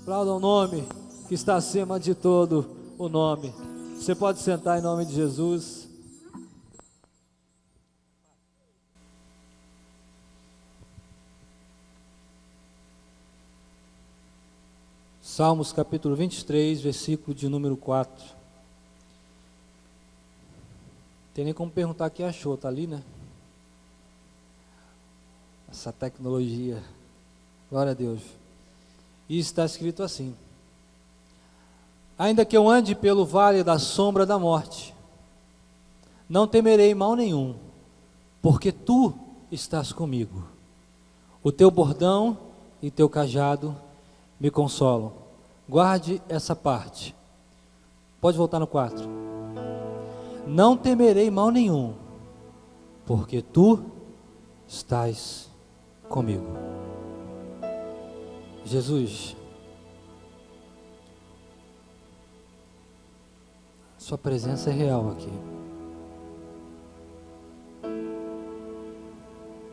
Aplauda o nome que está acima de todo o nome. Você pode sentar em nome de Jesus. Salmos capítulo 23, versículo de número 4. Tem nem como perguntar quem achou, tá ali, né? Essa tecnologia. Glória a Deus. E está escrito assim: ainda que eu ande pelo vale da sombra da morte, não temerei mal nenhum, porque tu estás comigo. O teu bordão e teu cajado me consolam. Guarde essa parte. Pode voltar no 4. Não temerei mal nenhum, porque tu estás comigo. Jesus, sua presença é real aqui.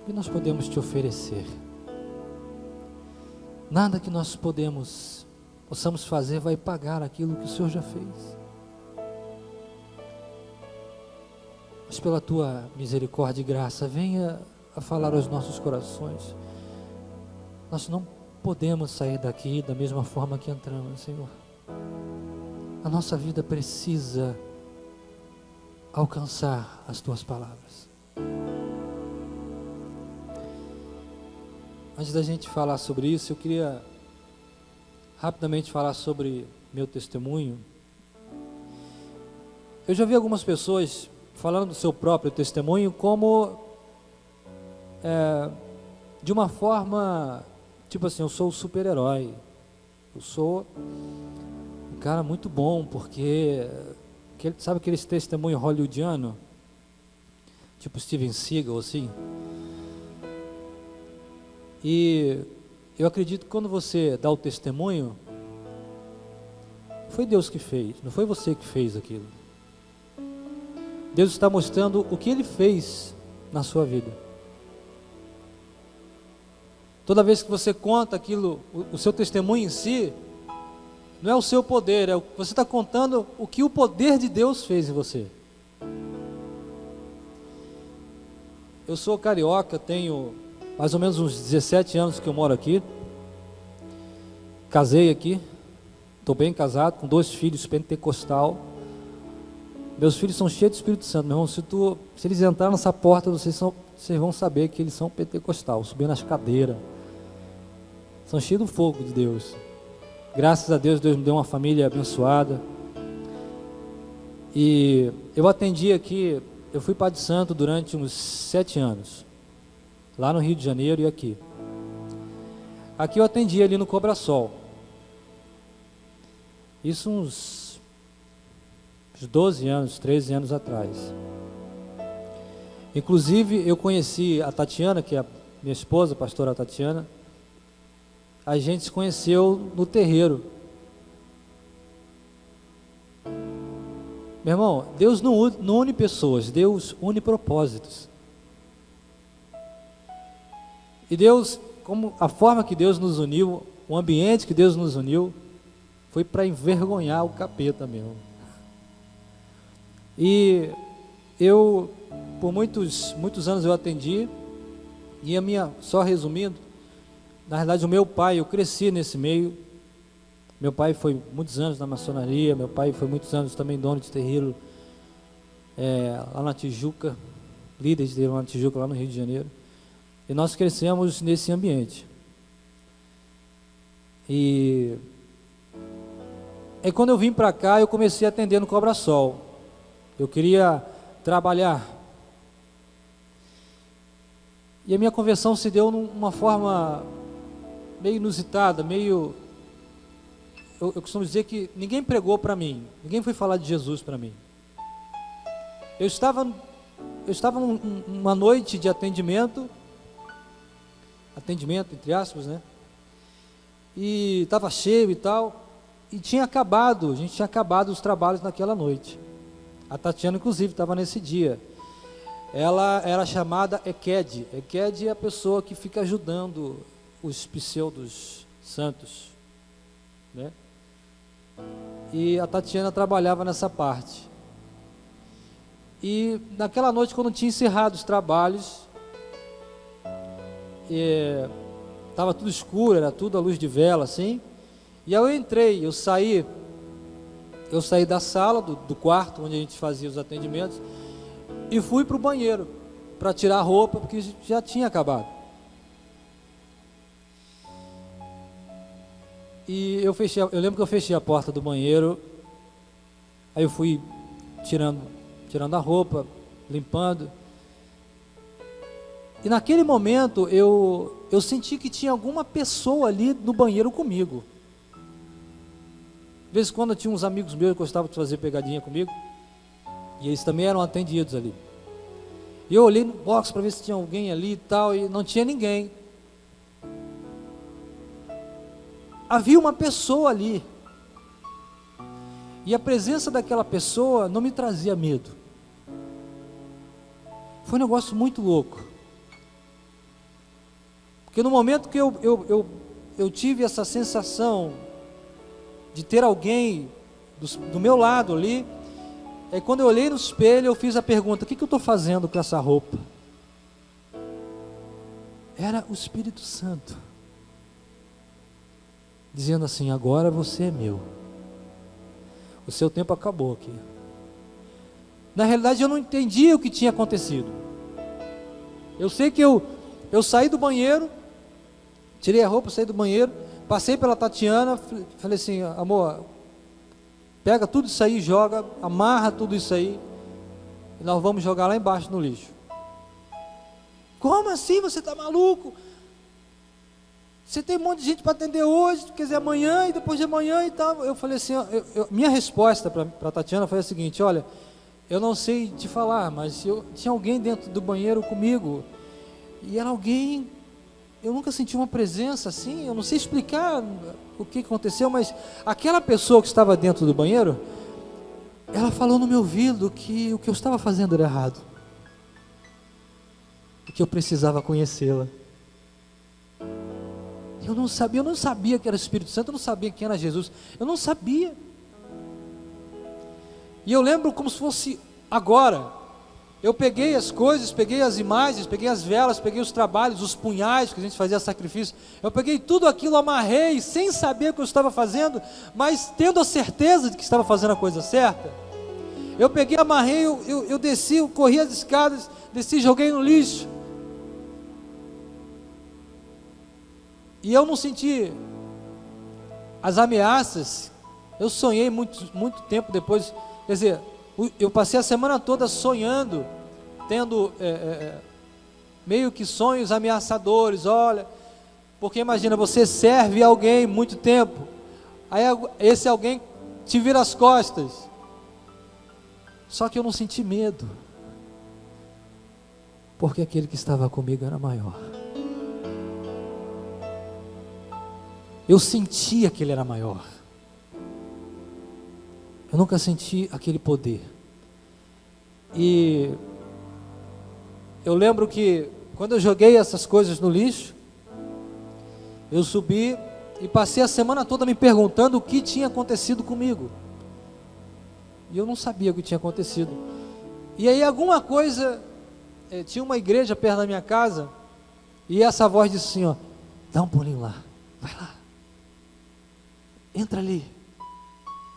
O que nós podemos te oferecer? Nada que nós possamos fazer vai pagar aquilo que o Senhor já fez. Mas pela tua misericórdia e graça, venha a falar aos nossos corações. Nós não podemos sair daqui da mesma forma que entramos, Senhor. A nossa vida precisa alcançar as tuas palavras. Antes da gente falar sobre isso, eu queria rapidamente falar sobre meu testemunho. Eu já vi algumas pessoas falando do seu próprio testemunho como de uma forma, tipo assim, eu sou o super-herói, eu sou um cara muito bom, porque sabe aquele testemunho hollywoodiano, tipo Steven Seagal, assim? E eu acredito que quando você dá o testemunho, foi Deus que fez, não foi você que fez aquilo. Deus está mostrando o que Ele fez na sua vida. Toda vez que você conta aquilo, o seu testemunho em si, não é o seu poder, você está contando o que o poder de Deus fez em você. Eu sou carioca, tenho mais ou menos uns 17 anos que eu moro aqui. Casei aqui, estou bem casado, com 2 filhos pentecostal. Meus filhos são cheios de Espírito Santo, meu irmão. Se eles entrarem nessa porta, vocês vão saber que eles são pentecostal, subindo nas cadeiras. São cheios do fogo de Deus. Graças a Deus, Deus me deu uma família abençoada. E eu atendi aqui, eu fui Pai de Santo durante uns 7 anos. Lá no Rio de Janeiro e aqui. Aqui eu atendi ali no Cobra Sol. Isso uns 12 anos, 13 anos atrás. Inclusive eu conheci a Tatiana, que é a minha esposa, a pastora Tatiana. A gente se conheceu no terreiro. Meu irmão, Deus não une pessoas, Deus une propósitos. E Deus, como a forma que Deus nos uniu, o ambiente que Deus nos uniu, foi para envergonhar o capeta mesmo. E eu, por muitos anos eu atendi, e só resumindo, na verdade o meu pai, eu cresci nesse meio. Meu pai foi muitos anos na maçonaria, meu pai foi muitos anos também dono de terreiro, lá na Tijuca, líder de terreiro lá na Tijuca, lá no Rio de Janeiro. E nós crescemos nesse ambiente. E quando eu vim para cá, eu comecei a atender no Cobra Sol. Eu queria trabalhar. E a minha conversão se deu numa forma meio inusitada, meio... Eu costumo dizer que ninguém pregou para mim, ninguém foi falar de Jesus para mim. Eu estava numa noite de atendimento entre aspas, né? E estava cheio e tal, e a gente tinha acabado os trabalhos naquela noite. A Tatiana, inclusive, estava nesse dia. Ela era chamada Eked. Eked é a pessoa que fica ajudando os pseudos santos. né? E a Tatiana trabalhava nessa parte. E naquela noite, quando tinha encerrado os trabalhos, estava tudo escuro, era tudo à luz de vela, assim. E aí eu entrei, eu saí da sala, do quarto, onde a gente fazia os atendimentos, e fui para o banheiro, para tirar a roupa, porque já tinha acabado. E eu lembro que eu fechei a porta do banheiro, aí eu fui tirando a roupa, limpando. E naquele momento eu senti que tinha alguma pessoa ali no banheiro comigo. De vez em quando tinha uns amigos meus que gostavam de fazer pegadinha comigo, e eles também eram atendidos ali. E eu olhei no box para ver se tinha alguém ali e tal, e não tinha ninguém. Havia uma pessoa ali, e a presença daquela pessoa não me trazia medo. Foi um negócio muito louco, porque no momento que eu tive essa sensação de ter alguém do meu lado ali, quando eu olhei no espelho, eu fiz a pergunta: o que eu estou fazendo com essa roupa? Era o Espírito Santo dizendo assim: agora você é meu, o seu tempo acabou aqui. Na realidade eu não entendia o que tinha acontecido. Eu sei que eu saí do banheiro, tirei a roupa, saí do banheiro, passei pela Tatiana, falei assim: amor, pega tudo isso aí, joga, amarra tudo isso aí, e nós vamos jogar lá embaixo no lixo. Como assim? Você está maluco? Você tem um monte de gente para atender hoje, quer dizer, amanhã e depois de amanhã e tal. Eu falei assim, minha resposta para a Tatiana foi a seguinte: olha, eu não sei te falar, mas tinha alguém dentro do banheiro comigo, e era alguém, eu nunca senti uma presença assim, eu não sei explicar o que aconteceu, mas aquela pessoa que estava dentro do banheiro, ela falou no meu ouvido que o que eu estava fazendo era errado, e que eu precisava conhecê-la. Eu não sabia que era o Espírito Santo, eu não sabia quem era Jesus, eu não sabia. E eu lembro como se fosse agora. Eu peguei as coisas, peguei as imagens, peguei as velas, peguei os trabalhos, os punhais que a gente fazia sacrifício. Eu peguei tudo aquilo, amarrei, sem saber o que eu estava fazendo, mas tendo a certeza de que estava fazendo a coisa certa. Eu peguei, amarrei, eu desci, eu corri as escadas, desci, joguei no lixo. E eu não senti as ameaças. Eu sonhei muito tempo depois. Quer dizer, eu passei a semana toda sonhando, tendo meio que sonhos ameaçadores. Olha, porque imagina, você serve alguém muito tempo, aí esse alguém te vira as costas. Só que eu não senti medo, porque aquele que estava comigo era maior. Eu sentia que ele era maior. Eu nunca senti aquele poder. E eu lembro que quando eu joguei essas coisas no lixo, eu subi e passei a semana toda me perguntando o que tinha acontecido comigo. E eu não sabia o que tinha acontecido. E aí alguma coisa, tinha uma igreja perto da minha casa, e essa voz disse assim, ó: dá um pulinho lá, vai lá, entra ali.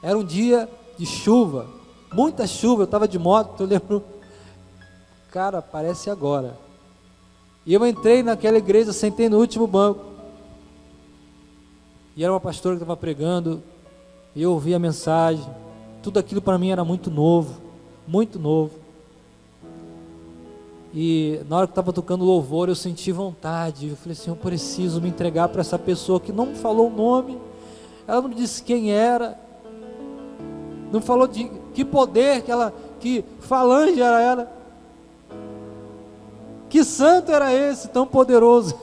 Era um dia de chuva, muita chuva, eu estava de moto, eu lembro, cara, parece agora. E eu entrei naquela igreja, sentei no último banco, e era uma pastora que estava pregando, e eu ouvi a mensagem. Tudo aquilo para mim era muito novo, muito novo. E na hora que estava tocando louvor, eu senti vontade, eu falei assim, eu preciso me entregar para essa pessoa que não me falou o nome, ela não me disse quem era, não falou de que poder, que falange era ela, que santo era esse tão poderoso,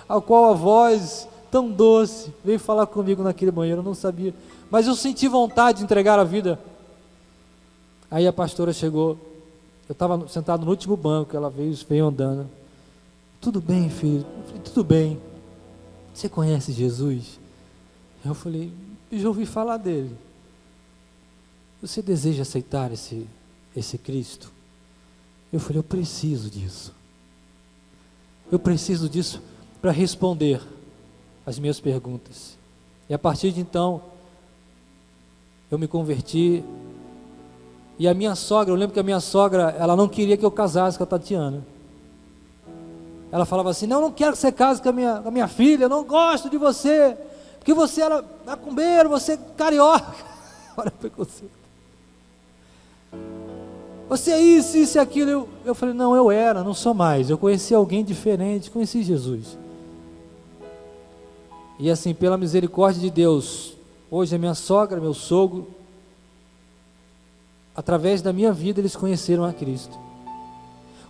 ao qual a voz tão doce veio falar comigo naquele banheiro. Eu não sabia, mas eu senti vontade de entregar a vida. Aí a pastora chegou, eu estava sentado no último banco, ela veio andando. Tudo bem, filho? Eu falei, tudo bem. Você conhece Jesus? Eu falei, e já ouvi falar dele. Você deseja aceitar esse Cristo? Eu falei, eu preciso disso. Eu preciso disso para responder as minhas perguntas. E a partir de então, eu me converti. E a minha sogra, eu lembro que a minha sogra, ela não queria que eu casasse com a Tatiana. Ela falava assim, não quero que você case com a minha filha, eu não gosto de você, porque você era macumbeiro, você é carioca. Olha o preconceito. Você é isso e aquilo. Eu falei, não sou mais. Eu conheci alguém diferente, conheci Jesus. E assim, pela misericórdia de Deus, hoje a minha sogra, meu sogro, através da minha vida, eles conheceram a Cristo.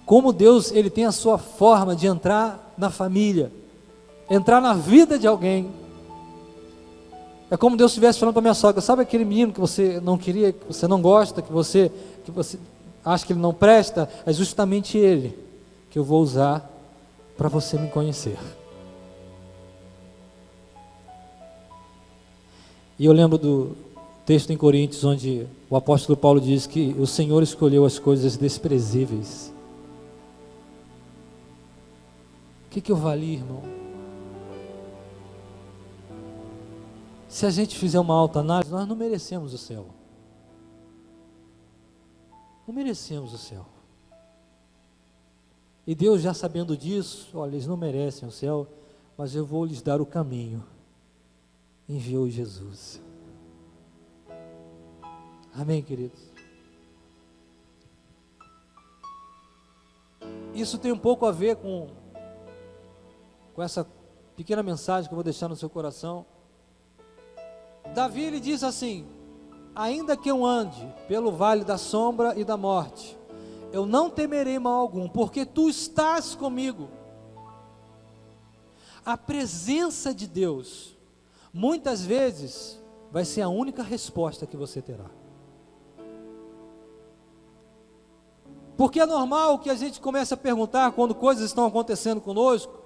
Como Deus, Ele tem a sua forma de entrar na família, entrar na vida de alguém. É como Deus estivesse falando para minha sogra, sabe aquele menino que você não queria, que você não gosta, que você acha que ele não presta? É justamente ele que eu vou usar para você me conhecer. E eu lembro do texto em Coríntios, onde o apóstolo Paulo diz que o Senhor escolheu as coisas desprezíveis. O que eu vali, irmão? Se a gente fizer uma autoanálise, nós não merecemos o céu. Não merecemos o céu. E Deus, já sabendo disso, olha, eles não merecem o céu, mas eu vou lhes dar o caminho. Enviou Jesus. Amém, queridos? Isso tem um pouco a ver com essa pequena mensagem que eu vou deixar no seu coração. Davi, ele diz assim: ainda que eu ande pelo vale da sombra e da morte, eu não temerei mal algum, porque tu estás comigo. A presença de Deus, muitas vezes, vai ser a única resposta que você terá. Porque é normal que a gente comece a perguntar quando coisas estão acontecendo conosco,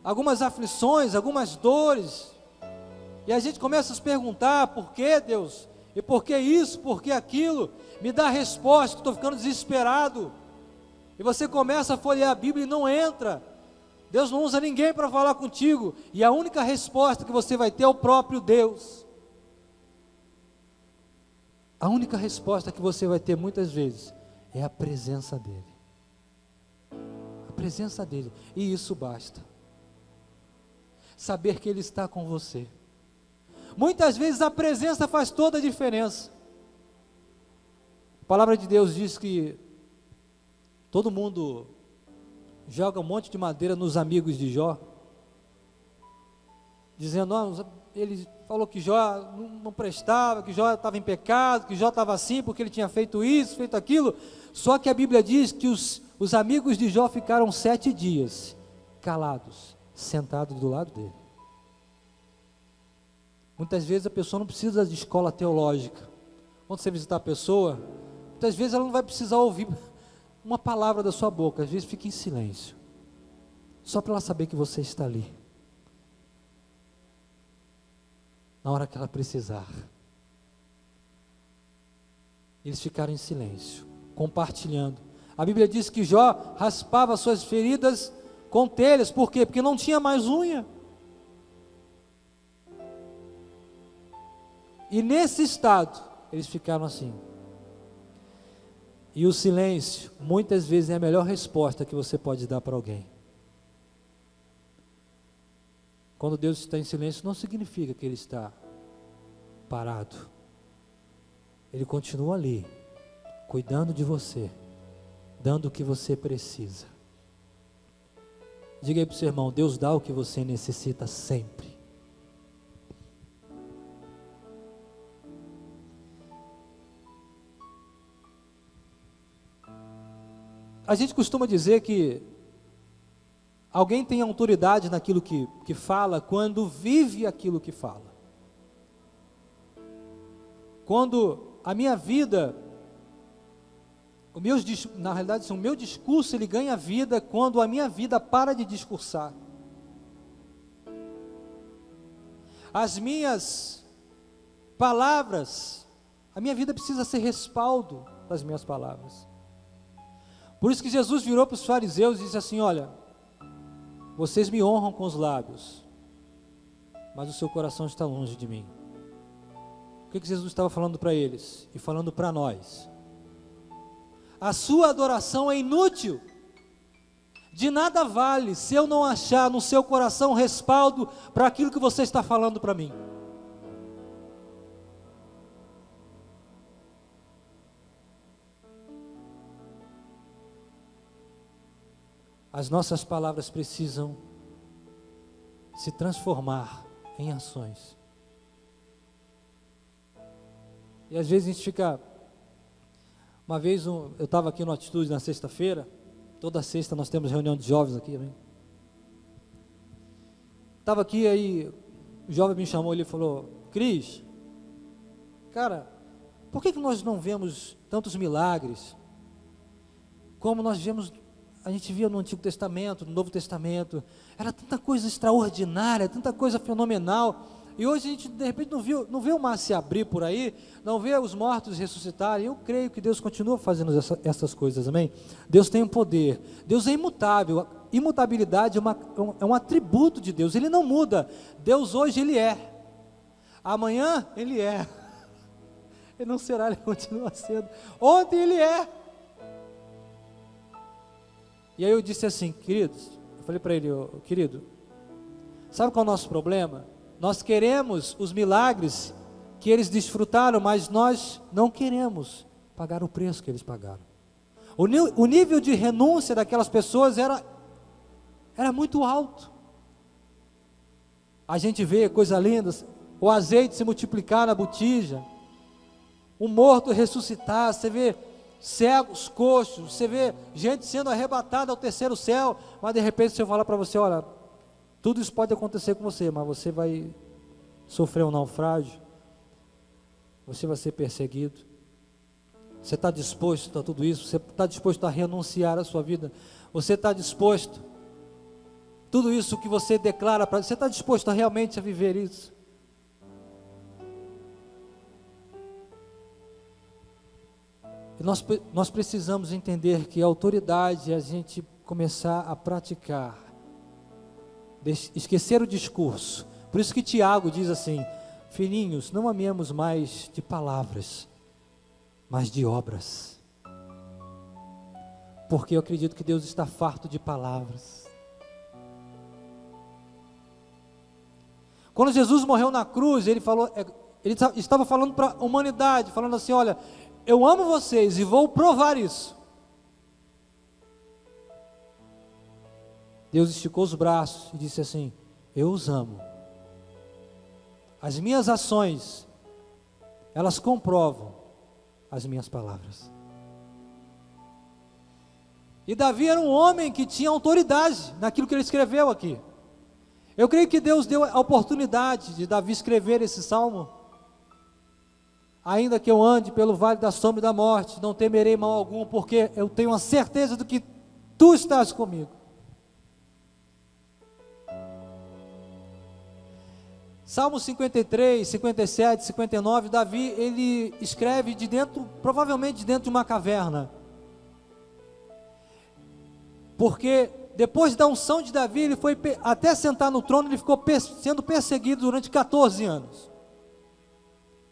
algumas aflições, algumas dores, e a gente começa a se perguntar, por que Deus? E por que isso, por que aquilo? Me dá a resposta, estou ficando desesperado. E você começa a folhear a Bíblia e não entra. Deus não usa ninguém para falar contigo, e a única resposta que você vai ter é o próprio Deus. A única resposta que você vai ter muitas vezes é a presença dEle. A presença dEle, e isso basta. Saber que Ele está com você. Muitas vezes a presença faz toda a diferença. A palavra de Deus diz que todo mundo joga um monte de madeira nos amigos de Jó, dizendo, ele falou que Jó não prestava, que Jó estava em pecado, que Jó estava assim porque ele tinha feito isso, feito aquilo. Só que a Bíblia diz que os amigos de Jó ficaram 7 dias calados, sentados do lado dele. Muitas vezes a pessoa não precisa de escola teológica. Quando você visitar a pessoa, muitas vezes ela não vai precisar ouvir uma palavra da sua boca. Às vezes fica em silêncio, só para ela saber que você está ali, na hora que ela precisar. Eles ficaram em silêncio, compartilhando. A Bíblia diz que Jó raspava suas feridas com telhas. Por quê? Porque não tinha mais unha. E nesse estado, eles ficaram assim. E o silêncio, muitas vezes, é a melhor resposta que você pode dar para alguém. Quando Deus está em silêncio, não significa que Ele está parado. Ele continua ali, cuidando de você, dando o que você precisa. Diga aí para o seu irmão, Deus dá o que você necessita sempre. A gente costuma dizer que alguém tem autoridade naquilo que fala quando vive aquilo que fala. Quando a minha vida, na realidade, o meu discurso ele ganha vida quando a minha vida para de discursar. as minhas palavras, a minha vida precisa ser respaldo das minhas palavras. Por isso que Jesus virou para os fariseus e disse assim: olha, vocês me honram com os lábios, mas o seu coração está longe de mim. O que Jesus estava falando para eles e falando para nós? A sua adoração é inútil, de nada vale se eu não achar no seu coração respaldo para aquilo que você está falando para mim. As nossas palavras precisam se transformar em ações. E às vezes a gente fica... Uma vez eu estava aqui no Atitude na sexta-feira, toda sexta nós temos reunião de jovens aqui, amém? Estava aqui, aí o jovem me chamou, ele falou: Cris, cara, por que nós não vemos tantos milagres como nós vemos, a gente via no Antigo Testamento, no Novo Testamento? Era tanta coisa extraordinária, tanta coisa fenomenal, e hoje a gente de repente não vê o mar se abrir por aí, não vê os mortos ressuscitarem. Eu creio que Deus continua fazendo essas coisas, amém? Deus tem um poder, Deus é imutável, imutabilidade é um atributo de Deus, Ele não muda. Deus hoje Ele é, amanhã Ele é, Ele não será, Ele continua sendo, ontem Ele é. E aí eu disse assim: queridos, eu falei para ele: querido, sabe qual é o nosso problema? Nós queremos os milagres que eles desfrutaram, mas nós não queremos pagar o preço que eles pagaram. O nível de renúncia daquelas pessoas era muito alto. A gente vê coisa linda, o azeite se multiplicar na botija, o morto ressuscitar, você vê cegos, coxos, você vê gente sendo arrebatada ao terceiro céu, mas de repente você fala para você: olha, tudo isso pode acontecer com você, mas você vai sofrer um naufrágio, você vai ser perseguido. Você está disposto a tudo isso? Você está disposto a renunciar à sua vida? Você está disposto, tudo isso que você declara para você, está disposto a realmente a viver isso? E nós precisamos entender que a autoridade é a gente começar a praticar, esquecer o discurso. Por isso que Tiago diz assim: filhinhos, não amemos mais de palavras, mas de obras. Porque eu acredito que Deus está farto de palavras. Quando Jesus morreu na cruz, ele estava falando para a humanidade, falando assim: olha, eu amo vocês e vou provar isso. Deus esticou os braços e disse assim: eu os amo. As minhas ações, elas comprovam as minhas palavras. E Davi era um homem que tinha autoridade naquilo que ele escreveu aqui. Eu creio que Deus deu a oportunidade de Davi escrever esse salmo. Ainda que eu ande pelo vale da sombra e da morte, não temerei mal algum, porque eu tenho a certeza de que tu estás comigo. Salmo 53, 57, 59, Davi, ele escreve provavelmente de dentro de uma caverna. Porque depois da unção de Davi, ele foi até sentar no trono, ele ficou sendo perseguido durante 14 anos.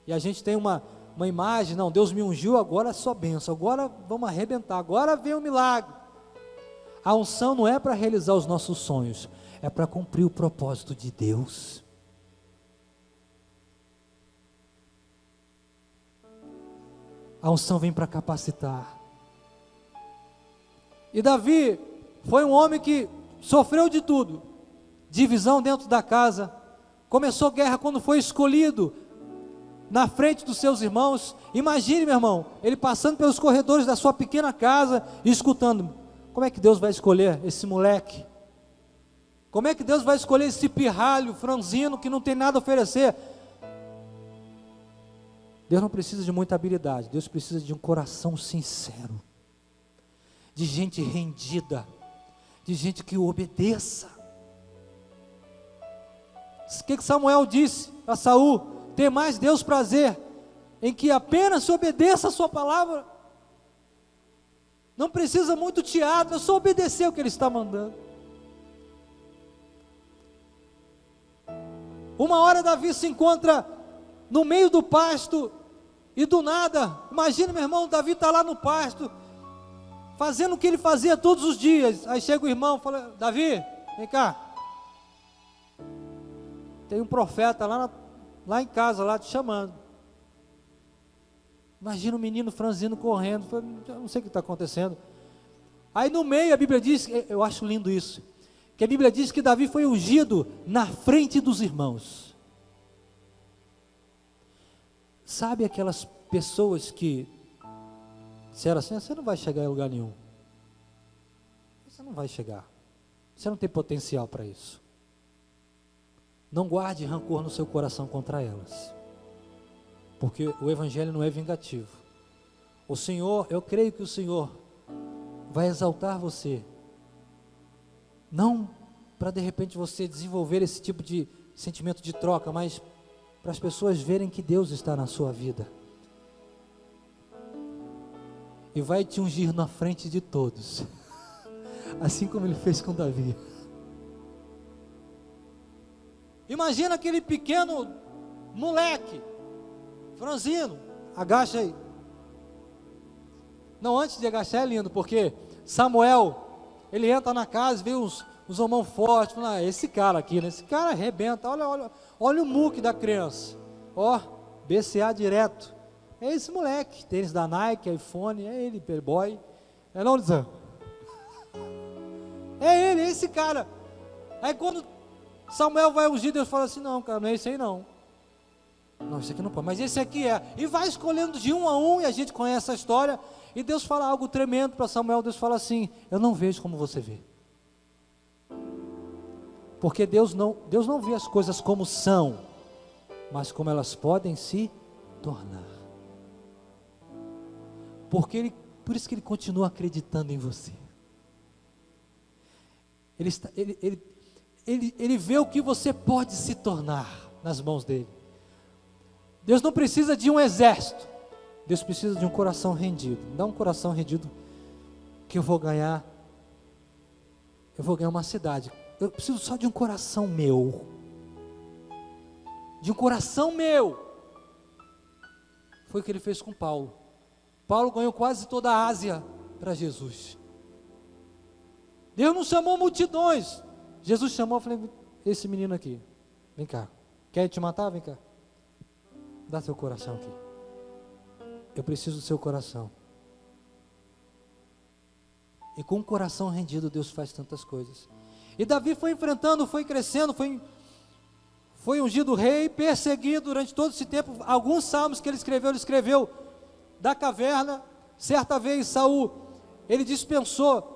E a gente tem uma imagem: não, Deus me ungiu, agora é só bênção, agora vamos arrebentar, agora vem um milagre. A unção não é para realizar os nossos sonhos, é para cumprir o propósito de Deus. A unção vem para capacitar. E Davi foi um homem que sofreu de tudo: divisão dentro da casa, começou guerra quando foi escolhido na frente dos seus irmãos. Imagine, meu irmão, ele passando pelos corredores da sua pequena casa e escutando: como é que Deus vai escolher esse moleque? Como é que Deus vai escolher esse pirralho, franzino, que não tem nada a oferecer? Deus não precisa de muita habilidade, Deus precisa de um coração sincero, de gente rendida, de gente que o obedeça. O que Samuel disse a Saul? Tem mais Deus prazer em que apenas se obedeça a sua palavra. Não precisa muito teatro, é só obedecer o que ele está mandando. Uma hora Davi se encontra no meio do pasto e do nada, imagina, meu irmão, Davi está lá no pasto, fazendo o que ele fazia todos os dias. Aí chega o irmão e fala: Davi, vem cá, tem um profeta lá em casa, lá te chamando. Imagina o menino franzino correndo, eu não sei o que está acontecendo. Aí no meio a Bíblia diz, eu acho lindo isso, que a Bíblia diz que Davi foi ungido na frente dos irmãos. Sabe aquelas pessoas que disseram assim: você não vai chegar em lugar nenhum, você não vai chegar, você não tem potencial para isso. Não guarde rancor no seu coração contra elas, porque o Evangelho não é vingativo. O Senhor, eu creio que o Senhor vai exaltar você, não para de repente você desenvolver esse tipo de sentimento de troca, mas para as pessoas verem que Deus está na sua vida, e vai te ungir na frente de todos, assim como Ele fez com Davi. Imagina aquele pequeno moleque, franzino, agacha aí. Não, antes de agachar é lindo, porque Samuel, ele entra na casa e vê uns homão fortes, fala: esse cara aqui, né? Esse cara arrebenta, olha o muque da criança, ó, BCA direto, é esse moleque, tênis da Nike, iPhone, é ele, playboy, é não, Lizão? É ele, é esse cara. Aí quando Samuel vai ungir, Deus fala assim: não, cara, não é esse aí não. Não, esse aqui não pode, mas esse aqui é. E vai escolhendo de um a um, e a gente conhece a história. E Deus fala algo tremendo para Samuel. Deus fala assim: eu não vejo como você vê. Porque Deus não vê as coisas como são, mas como elas podem se tornar. Por isso que Ele continua acreditando em você. Ele vê o que você pode se tornar nas mãos dEle. Deus não precisa de um exército, Deus precisa de um coração rendido. Dá um coração rendido, que eu vou ganhar uma cidade. Eu preciso só de um coração meu, de um coração meu. Foi o que Ele fez com Paulo. Paulo ganhou quase toda a Ásia para Jesus. Deus não chamou multidões, Jesus chamou, eu falei: esse menino aqui, vem cá, quer te matar? Vem cá, dá seu coração aqui, eu preciso do seu coração. E com o coração rendido, Deus faz tantas coisas. E Davi foi enfrentando, foi crescendo, foi ungido rei, perseguido durante todo esse tempo. Alguns salmos que ele escreveu da caverna. Certa vez Saul, ele dispensou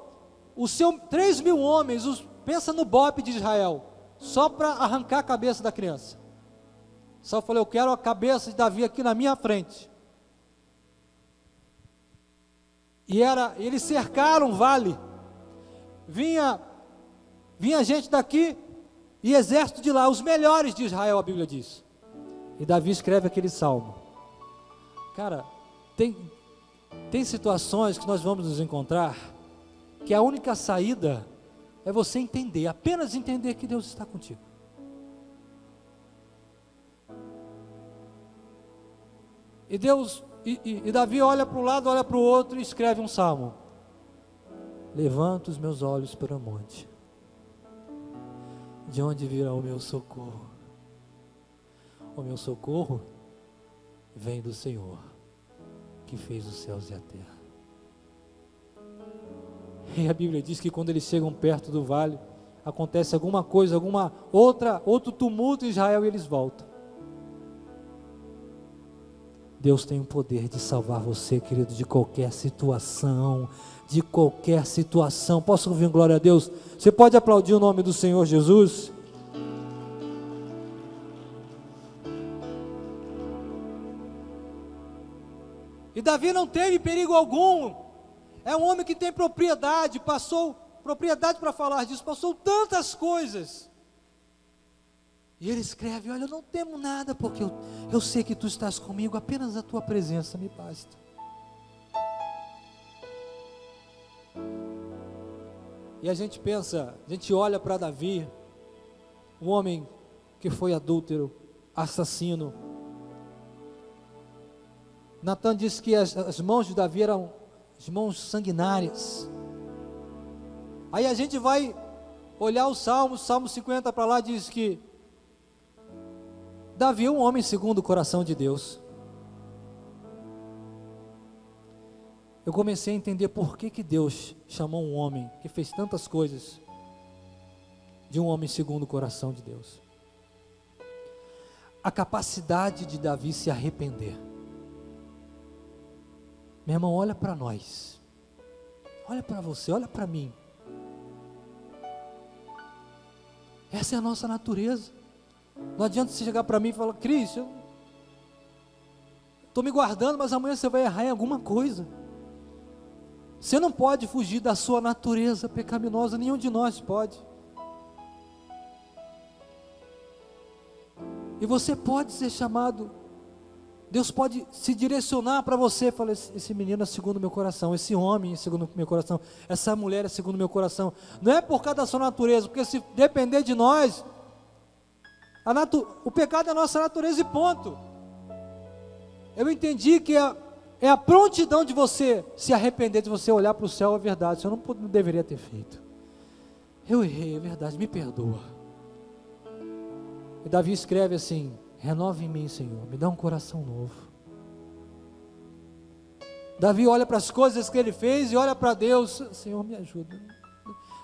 3.000 homens, pensa no bope de Israel, só para arrancar a cabeça da criança. Saul falou: eu quero a cabeça de Davi aqui na minha frente. E eles cercaram o vale, vinha gente daqui e exército de lá, os melhores de Israel, a Bíblia diz. E Davi escreve aquele salmo. Cara, tem situações que nós vamos nos encontrar, que a única saída é você entender, apenas entender que Deus está contigo. E Davi olha para um lado, olha para o outro e escreve um salmo: levanto os meus olhos para o monte, de onde virá o meu socorro? O meu socorro vem do Senhor, que fez os céus e a terra. E a Bíblia diz que quando eles chegam perto do vale, acontece alguma coisa, outro tumulto em Israel, e eles voltam. Deus tem o poder de salvar você, querido, de qualquer situação, Posso ouvir um glória a Deus? Você pode aplaudir o nome do Senhor Jesus? E Davi não teve perigo algum. É um homem que tem propriedade, passou propriedade para falar disso, passou tantas coisas. E ele escreve: olha, eu não temo nada, porque eu sei que tu estás comigo, apenas a tua presença me basta. E a gente pensa, a gente olha para Davi, um homem que foi adúltero, assassino. Natan disse que as mãos de Davi eram as mãos sanguinárias. Aí a gente vai olhar o Salmo 50 para lá, diz que Davi é um homem segundo o coração de Deus. Eu comecei a entender por que Deus chamou um homem que fez tantas coisas de um homem segundo o coração de Deus. A capacidade de Davi se arrepender. Meu irmão, olha para nós, olha para você, olha para mim. Essa é a nossa natureza. Não adianta você chegar para mim e falar: Cris, eu estou me guardando, mas amanhã você vai errar em alguma coisa. Você não pode fugir da sua natureza pecaminosa, nenhum de nós pode. E você pode ser chamado, Deus pode se direcionar para você, falar: esse menino é segundo o meu coração, esse homem é segundo o meu coração, essa mulher é segundo o meu coração. Não é por causa da sua natureza, porque se depender de nós, o pecado é a nossa natureza e ponto. Eu entendi que é a prontidão de você se arrepender, de você olhar para o céu, é verdade, isso eu não deveria ter feito. Eu errei, é verdade, me perdoa. E Davi escreve assim: renova em mim, Senhor, me dá um coração novo. Davi olha para as coisas que ele fez e olha para Deus: Senhor, me ajuda.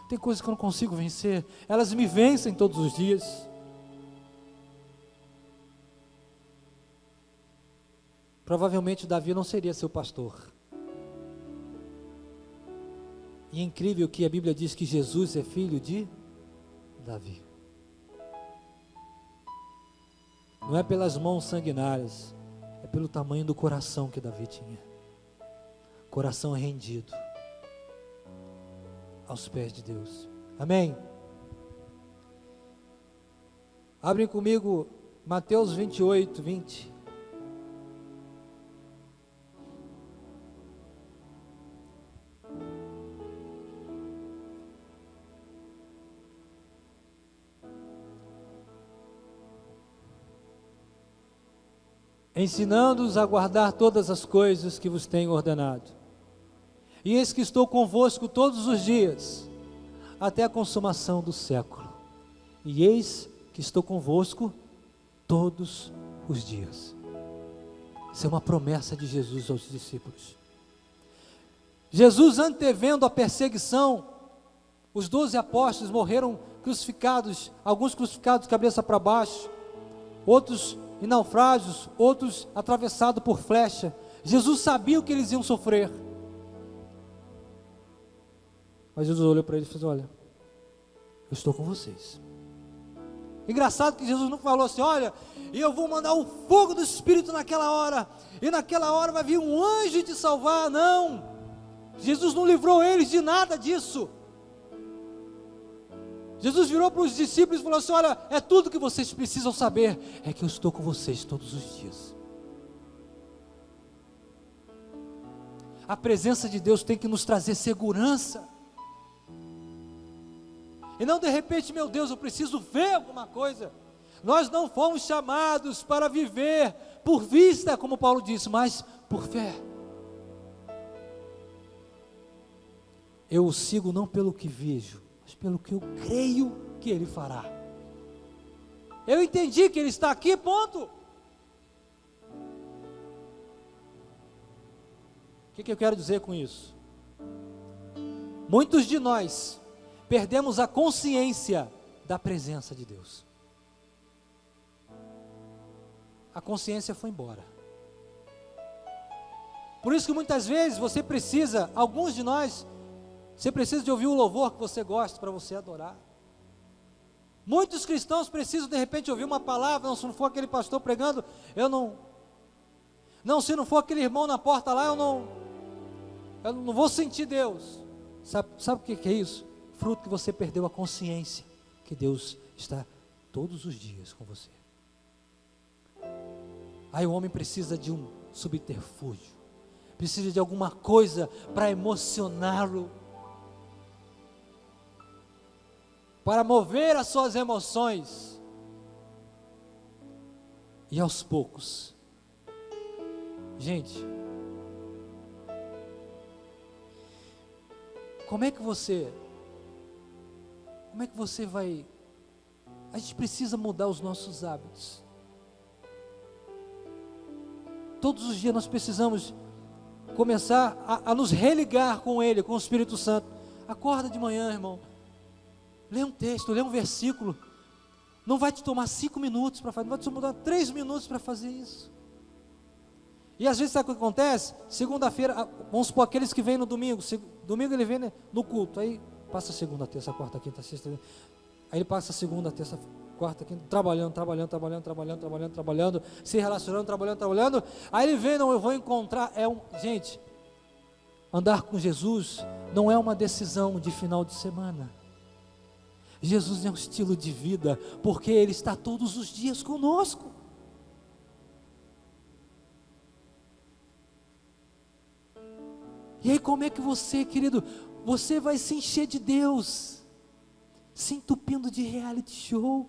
Tem coisas que eu não consigo vencer, elas me vencem todos os dias. Provavelmente Davi não seria seu pastor. E é incrível que a Bíblia diz que Jesus é filho de Davi. Não é pelas mãos sanguinárias, é pelo tamanho do coração que Davi tinha. Coração rendido aos pés de Deus. Amém? Abrem comigo Mateus 28, 20. Ensinando-os a guardar todas as coisas que vos tenho ordenado. E eis que estou convosco todos os dias, até a consumação do século. E eis que estou convosco todos os dias. Isso é uma promessa de Jesus aos discípulos. Jesus, antevendo a perseguição, os 12 apóstolos morreram crucificados, alguns crucificados de cabeça para baixo, outros em naufrágios, outros atravessados por flecha. Jesus sabia o que eles iam sofrer. Mas Jesus olhou para eles e falou: olha, eu estou com vocês. Engraçado que Jesus não falou assim: olha, eu vou mandar o fogo do Espírito naquela hora, e naquela hora vai vir um anjo te salvar. Não, Jesus não livrou eles de nada disso. Jesus virou para os discípulos e falou assim: olha, é tudo que vocês precisam saber, é que eu estou com vocês todos os dias. A presença de Deus tem que nos trazer segurança, e não de repente: meu Deus, eu preciso ver alguma coisa. Nós não fomos chamados para viver por vista, como Paulo disse, mas por fé. Eu o sigo não pelo que vejo, mas pelo que eu creio que Ele fará. Eu entendi que Ele está aqui, ponto. O que eu quero dizer com isso? Muitos de nós perdemos a consciência da presença de Deus. A consciência foi embora. Por isso que muitas vezes você precisa, alguns de nós, você precisa de ouvir um louvor que você gosta para você adorar. Muitos cristãos precisam de repente ouvir uma palavra. Não, se não for aquele pastor pregando, eu não. Não, se não for aquele irmão na porta lá, eu não vou sentir Deus. Sabe o que é isso? Fruto que você perdeu a consciência que Deus está todos os dias com você. Aí o homem precisa de um subterfúgio, precisa de alguma coisa para emocioná-lo, para mover as suas emoções. E aos poucos, gente, como é que você vai? A gente precisa mudar os nossos hábitos. Todos os dias nós precisamos começar a nos religar com Ele, com o Espírito Santo. Acorda de manhã, irmão, lê um texto, lê um versículo. Não vai te tomar 5 minutos para fazer, não vai te tomar 3 minutos para fazer isso. E às vezes sabe o que acontece? Segunda-feira, vamos supor aqueles que vêm no domingo, domingo ele vem, né, no culto, aí passa segunda, terça, quarta, quinta, sexta, aí ele passa segunda, terça, quarta, quinta, trabalhando, se relacionando, trabalhando, aí ele vem, não, eu vou encontrar, gente, andar com Jesus não é uma decisão de final de semana. Jesus é um estilo de vida, porque Ele está todos os dias conosco. E aí como é que você, querido, você vai se encher de Deus, se entupindo de reality show?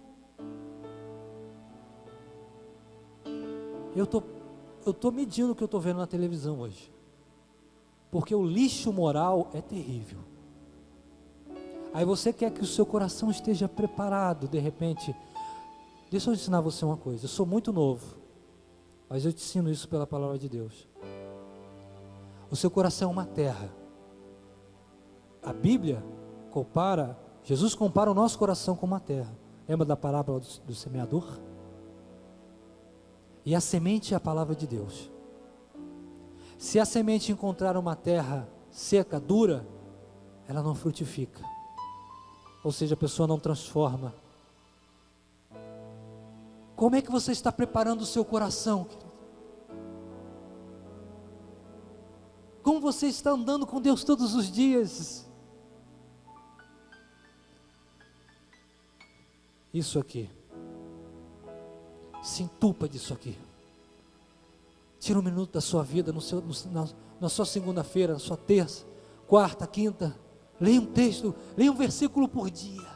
Eu tô medindo o que eu estou vendo na televisão hoje, porque o lixo moral é terrível. Aí você quer que o seu coração esteja preparado, de repente. Deixa eu ensinar você uma coisa, eu sou muito novo, mas eu te ensino isso pela palavra de Deus. O seu coração é uma terra. A Bíblia Jesus compara o nosso coração com uma terra. Lembra da parábola do semeador? E a semente é a palavra de Deus. Se a semente encontrar uma terra seca, dura, ela não frutifica. Ou seja, a pessoa não transforma. Como é que você está preparando o seu coração, querido? Como você está andando com Deus todos os dias? Isso aqui, se entupa disso aqui. Tira 1 minuto da sua vida, na sua segunda-feira, na sua terça, quarta, quinta. Leia um texto, leia um versículo por dia.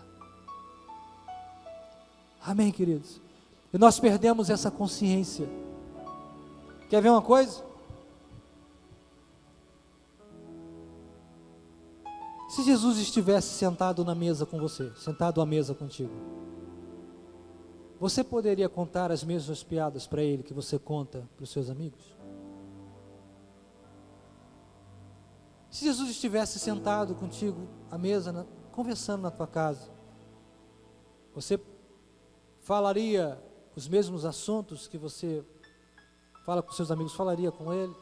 Amém, queridos? E nós perdemos essa consciência. Quer ver uma coisa? Se Jesus estivesse sentado na mesa com você, sentado à mesa contigo, você poderia contar as mesmas piadas para Ele que você conta para os seus amigos? Se Jesus estivesse sentado contigo à mesa, conversando na tua casa, você falaria os mesmos assuntos que você fala com seus amigos, falaria com Ele?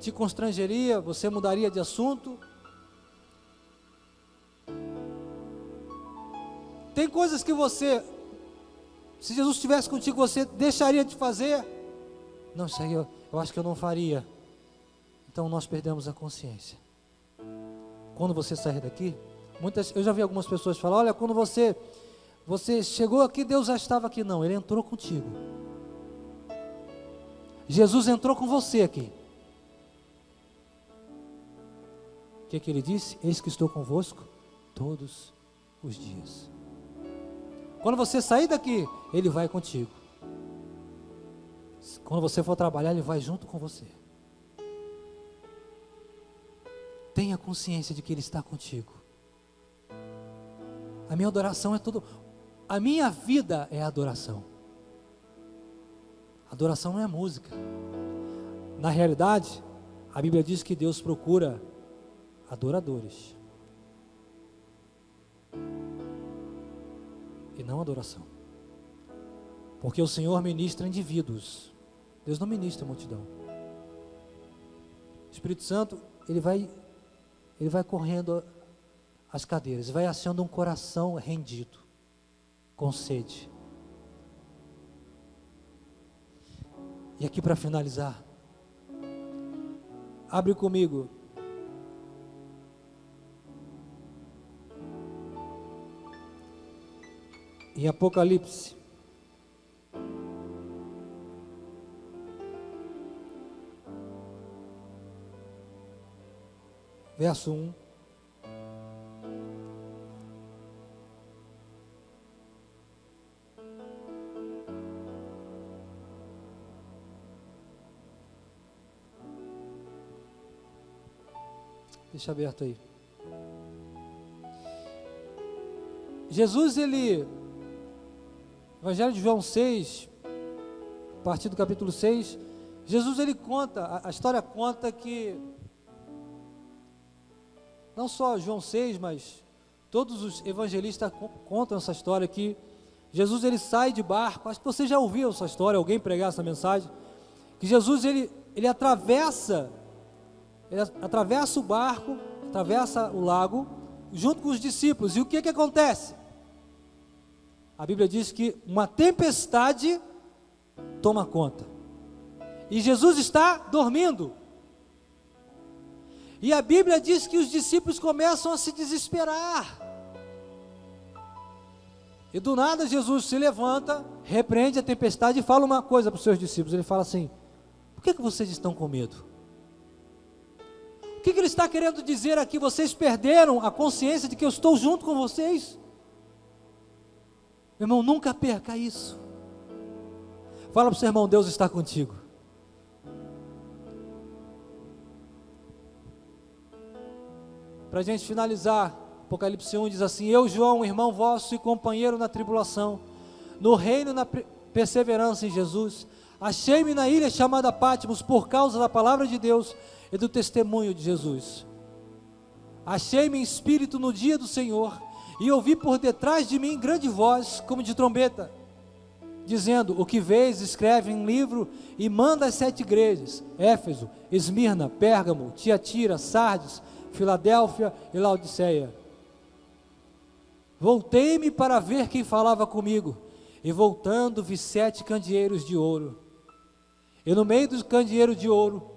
Te constrangeria? Você mudaria de assunto? Tem coisas que se Jesus estivesse contigo, você deixaria de fazer? Não, isso aí eu acho que eu não faria. Então nós perdemos a consciência. Quando você sair daqui, eu já vi algumas pessoas falar: olha, quando você chegou aqui, Deus já estava aqui. Não, Ele entrou contigo. Jesus entrou com você aqui. O que Ele disse? Eis que estou convosco todos os dias. Quando você sair daqui, Ele vai contigo. Quando você for trabalhar, Ele vai junto com você. Tenha consciência de que Ele está contigo. A minha adoração é tudo. A minha vida é adoração. Adoração não é música. Na realidade, a Bíblia diz que Deus procura adoradores e não adoração. Porque o Senhor ministra indivíduos. Deus não ministra multidão. O Espírito Santo, Ele vai correndo as cadeiras, vai achando um coração rendido, com sede. E aqui para finalizar, abre comigo em Apocalipse, verso 1. Deixa aberto aí. Jesus, Evangelho de João 6, a partir do capítulo 6, Jesus ele conta, a história conta que, não só João 6, mas todos os evangelistas contam essa história que Jesus ele sai de barco, acho que você já ouviu essa história, alguém pregar essa mensagem, que Jesus ele atravessa o barco, atravessa o lago, junto com os discípulos, e o que acontece? A Bíblia diz que uma tempestade toma conta, e Jesus está dormindo, e a Bíblia diz que os discípulos começam a se desesperar, e do nada Jesus se levanta, repreende a tempestade e fala uma coisa para os seus discípulos, ele fala assim: por que vocês estão com medo? O que ele está querendo dizer aqui? Vocês perderam a consciência de que eu estou junto com vocês? Meu irmão, nunca perca isso. Fala para o seu irmão: Deus está contigo. Para a gente finalizar, Apocalipse 1 diz assim: eu, João, irmão vosso e companheiro na tribulação, no reino, na perseverança em Jesus, achei-me na ilha chamada Patmos por causa da palavra de Deus e do testemunho de Jesus. Achei-me em espírito no dia do Senhor, e ouvi por detrás de mim grande voz, como de trombeta, dizendo: o que vês, escreve em livro e manda às 7 igrejas: Éfeso, Esmirna, Pérgamo, Tiatira, Sardes, Filadélfia e Laodiceia. Voltei-me para ver quem falava comigo, e voltando vi 7 candeeiros de ouro, e no meio dos candeeiros de ouro,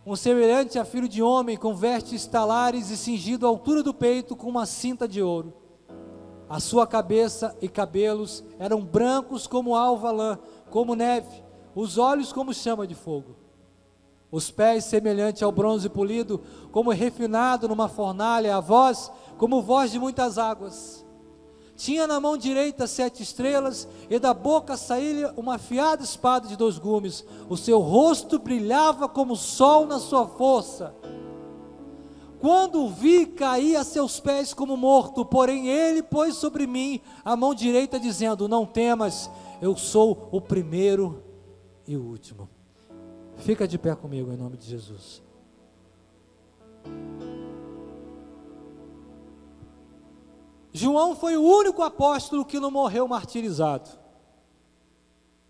um semelhante a filho de homem, com vestes talares e cingido à altura do peito com uma cinta de ouro. A sua cabeça e cabelos eram brancos como alva lã, como neve, os olhos como chama de fogo, os pés semelhante ao bronze polido, como refinado numa fornalha, a voz como voz de muitas águas. Tinha na mão direita 7 estrelas, e da boca saía uma afiada espada de 2 gumes. O seu rosto brilhava como o sol na sua força. Quando o vi, caí a seus pés como morto, porém ele pôs sobre mim a mão direita, dizendo: não temas, eu sou o primeiro e o último. Fica de pé comigo em nome de Jesus. João foi o único apóstolo que não morreu martirizado.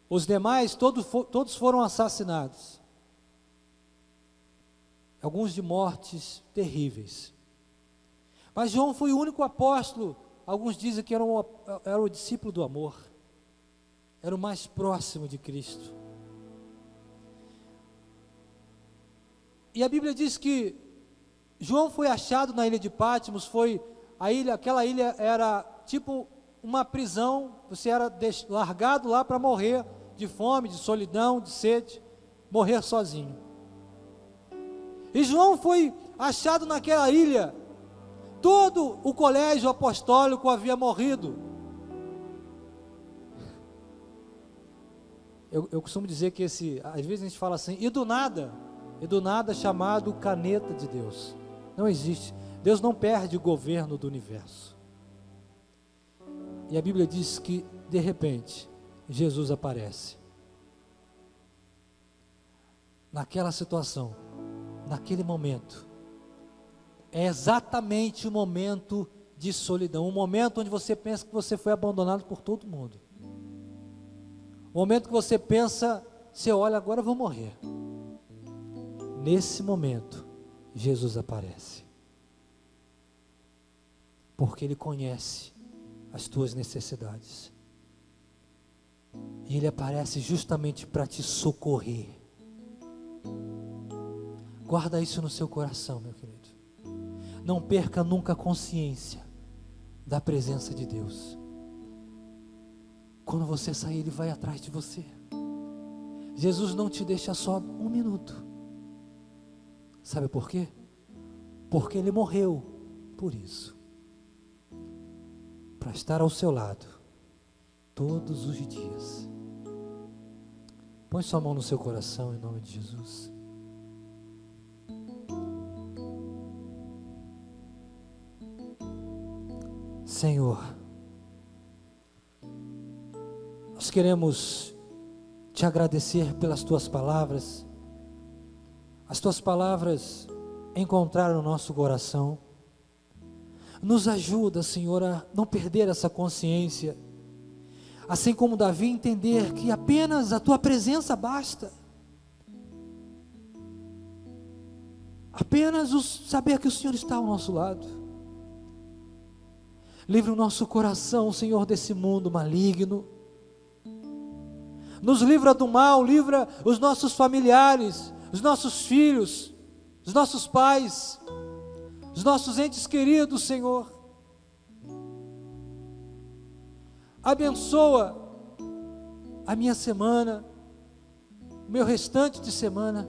Os demais, todos foram assassinados. Alguns de mortes terríveis. Mas João foi o único apóstolo, alguns dizem que era o discípulo do amor. Era o mais próximo de Cristo. E a Bíblia diz que João foi achado na ilha de Patmos, aquela ilha era tipo uma prisão, você era largado lá para morrer de fome, de solidão, de sede, morrer sozinho. E João foi achado naquela ilha, todo o colégio apostólico havia morrido. Eu costumo dizer que às vezes a gente fala assim, e do nada chamado caneta de Deus. Não existe. Deus não perde o governo do universo. E a Bíblia diz que, de repente, Jesus aparece. Naquela situação, naquele momento, é exatamente o momento de solidão, um momento onde você pensa que você foi abandonado por todo mundo. O momento que você pensa, você olha, agora eu vou morrer. Nesse momento, Jesus aparece. Porque Ele conhece as tuas necessidades. E Ele aparece justamente para te socorrer. Guarda isso no seu coração, meu querido. Não perca nunca a consciência da presença de Deus. Quando você sair, Ele vai atrás de você. Jesus não te deixa só um minuto. Sabe por quê? Porque Ele morreu por isso. Para estar ao seu lado todos os dias. Põe sua mão no seu coração em nome de Jesus. Senhor, nós queremos te agradecer pelas tuas palavras. As tuas palavras encontraram o nosso coração. Nos ajuda, Senhor, a não perder essa consciência. Assim como Davi, entender que apenas a tua presença basta. Apenas saber que o Senhor está ao nosso lado. Livra o nosso coração, Senhor, desse mundo maligno. Nos livra do mal, livra os nossos familiares, os nossos filhos, os nossos pais, os nossos entes queridos, Senhor. Abençoa a minha semana, o meu restante de semana.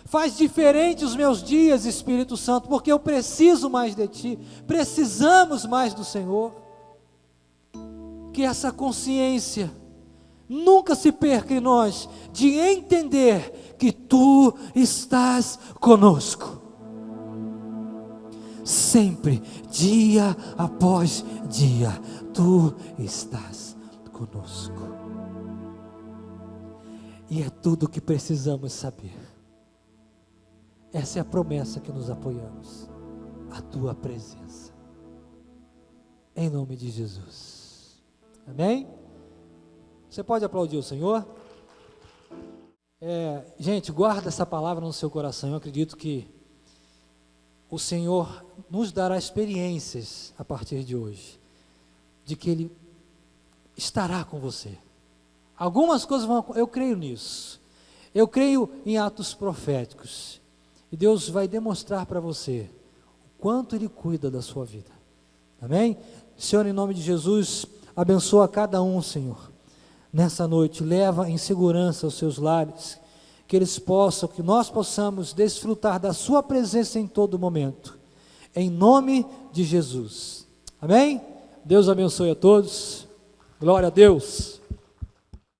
Faz diferente os meus dias, Espírito Santo, porque eu preciso mais de Ti, precisamos mais do Senhor. Que essa consciência nunca se perca em nós, de entender que Tu estás conosco. Sempre, dia após dia, Tu estás conosco. E é tudo o que precisamos saber. Essa é a promessa que nos apoiamos. A Tua presença. Em nome de Jesus. Amém? Você pode aplaudir o Senhor? Gente, guarda essa palavra no seu coração. Eu acredito que o Senhor nos dará experiências a partir de hoje, de que Ele estará com você. Algumas coisas eu creio nisso. Eu creio em atos proféticos. E Deus vai demonstrar para você o quanto Ele cuida da sua vida. Amém? Senhor, em nome de Jesus, abençoa cada um, Senhor. Nessa noite, leva em segurança os seus lares, que nós possamos desfrutar da sua presença em todo momento. Em nome de Jesus. Amém? Deus abençoe a todos. Glória a Deus.